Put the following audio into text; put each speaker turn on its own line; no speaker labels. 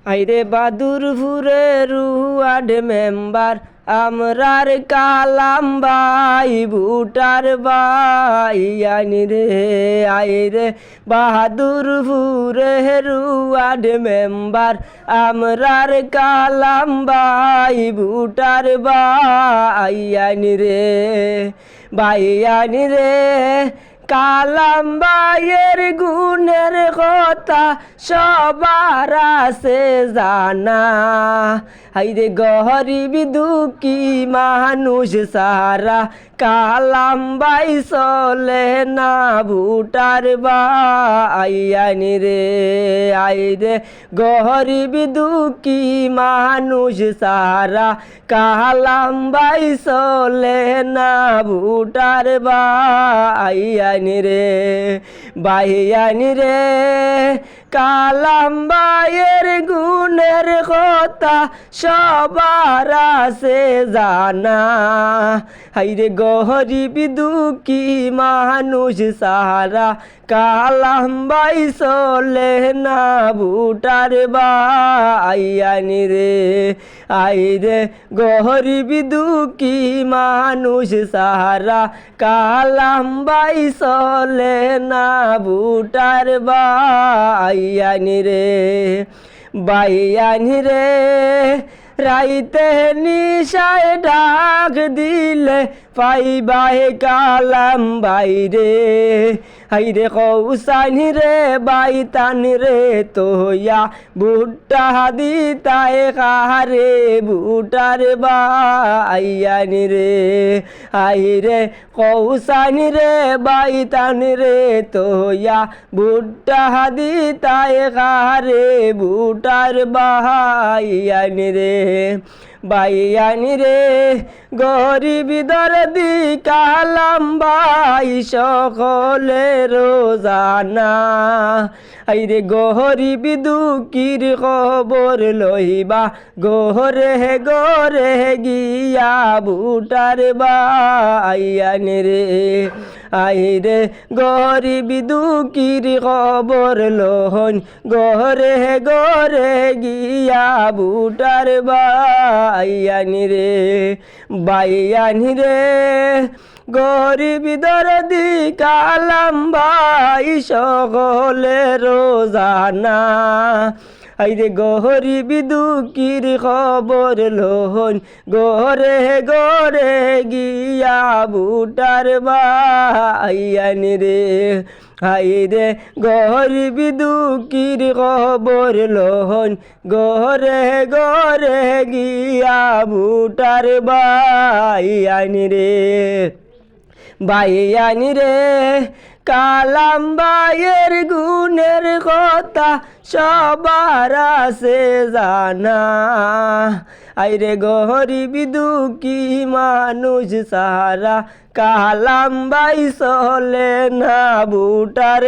আইরে বাদুরপুরের ward member আমরার কালাম ভাই ভুটার ভাই আইনি রে আইরে বাহাদুরপুরের ওয়ার্ড মেম্বার আমরার কালাম ভাই ভুটার ভাই আইনি রে ভাই আইনি রে কালাম ভাইয়ের গুণের কথা সবার আছে জানা হাইরে গরিব দুঃখী মানুষ সারা কালাম ভাই চলে না ভুটার ভাই আইনি রে আইরে গরিব দুঃখী মানুষ সারা কালাম ভাই চলে না ভুটার ভাই আইনি রে ভাই আইনি রে কালাম ভাইয়ের গুণের কথা সবার আছে জানা হাইরে গরিব দুঃখী মানুষ সারা কালাম ভাই চলে না ভুটার ভাই আইনি রে আইরে গরিব দুঃখী মানুষ সারা কালাম ভাই চলে না ভুটার ভাই আইনি রে ভাই আইনি রে রাইতে নিশায় ডাক দিলে পাইবাই কালাম বাইরে হাইরে কৌসানি রে বাইতানি রে তোয়া ভুট্টা দিতায় কাহারে ভুটার বাইয়ানি রে হাইরে কৌসানি রে বাইতানি রে তোয়া ভুট্টা দিতায় কাহারে ভুটার বাইয়ানি রে বাইয়ানি রে গরিব দরদি কালাম ভাই সকলে রোজানা আইরে গরিব দুঃখীর খবর লইবা গোরে গোরে গিয়া ভুটার বাইয়ানি রে আইরে গরিব দুঃখীর খবর লহন গোরে গোরে গিয়া ভুটার বাইয়ানি রে বাইয়ানি রে গরিব দরদি কালাম ভাই সকলে রোজানা আইরে গরিব দুঃখীর খবর লোহন গোরে গোরে গিয়া ভুটার বাইয়ানি রে হাইরে গরিব দুঃখীর খবর লোহন গোরে গোরে গিয়া ভুটার বাইয়ানি রে বাইয়ানি রে কালাম ভাইয়ের গুণের কথা সবার আছে জানা আইরে গরিব দুঃখী মানুষ সারা কালাম ভাই চলে না ভুটার